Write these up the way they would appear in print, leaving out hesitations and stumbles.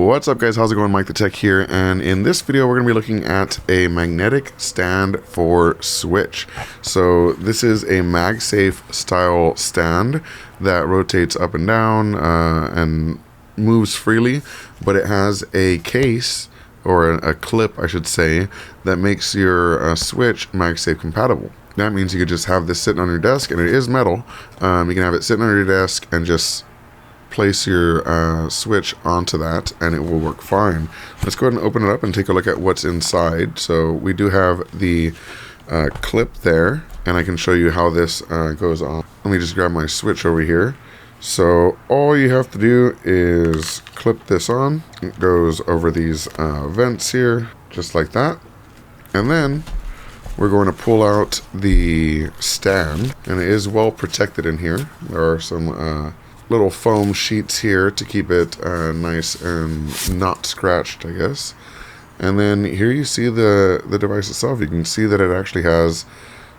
What's up guys, how's it going? MikeTheTech here, and in this video we're going to be looking at a magnetic stand for Switch. So this is a MagSafe style stand that rotates up and down and moves freely, but it has a case, or a clip I should say, that makes your Switch MagSafe compatible. That means you could just have this sitting on your desk, and it is metal. You can have it sitting on your desk and just place your Switch onto that and it will work fine. Let's go ahead and open it up and take a look at what's inside. So we do have the clip there, and I can show you how this goes on. Let me just grab my Switch over here. So all you have to do is clip this on. It goes over these vents here, just like that. And then we're going to pull out the stand, and it is well protected in here. There are some little foam sheets here to keep it nice and not scratched, I guess. And then here you see the device itself. You can see that it actually has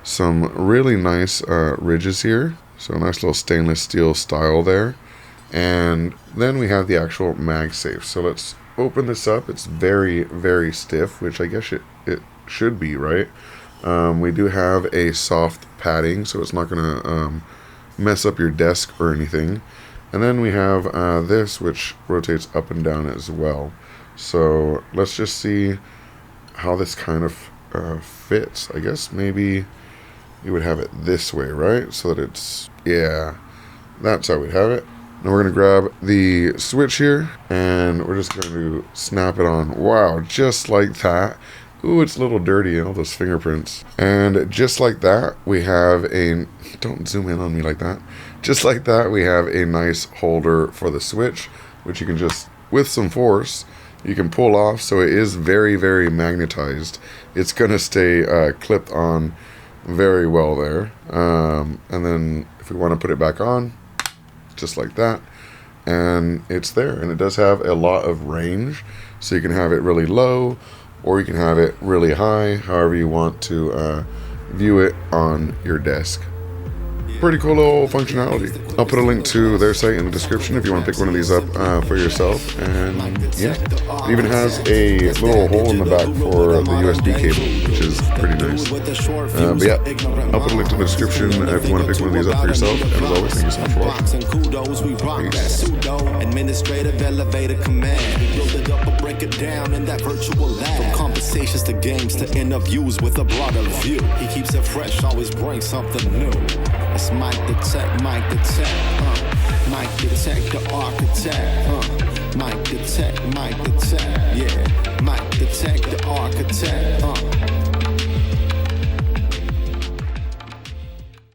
some really nice ridges here. So a nice little stainless steel style there. And then we have the actual MagSafe. So let's open this up. It's very, very stiff, which I guess it should be, right? We do have a soft padding, so it's not going to mess up your desk or anything. And then we have this, which rotates up and down as well. So let's just see how this kind of fits. I guess maybe you would have it this way, right? So that it's, yeah, that's how we'd have it. Now we're going to grab the Switch here, and we're just going to snap it on. Wow, just like that. Ooh, it's a little dirty, all those fingerprints. And just like that, we have a, don't zoom in on me like that. Just like that, we have a nice holder for the Switch, which you can just, with some force, you can pull off. So it is very, very magnetized. It's going to stay clipped on very well there. And then if we want to put it back on, just like that, and it's there. And it does have a lot of range, so you can have it really low, or you can have it really high, however you want to view it on your desk. Pretty cool little functionality. I'll put a link to their site in the description if you want to pick one of these up for yourself. And yeah, it even has a little hole in the back for the USB cable, which is pretty nice. But yeah, I'll put a link to the description if you want to pick one of these up for yourself. And as always, thank you so much for watching. Peace. Administrative elevator command. We build it up or break it down in that virtual lab. From conversations to games to interviews with a broader view. He keeps it fresh, always brings something new. It's MikeTheTech, MikeTheTech, MikeTheTech, the architect, MikeTheTech, MikeTheTech, yeah.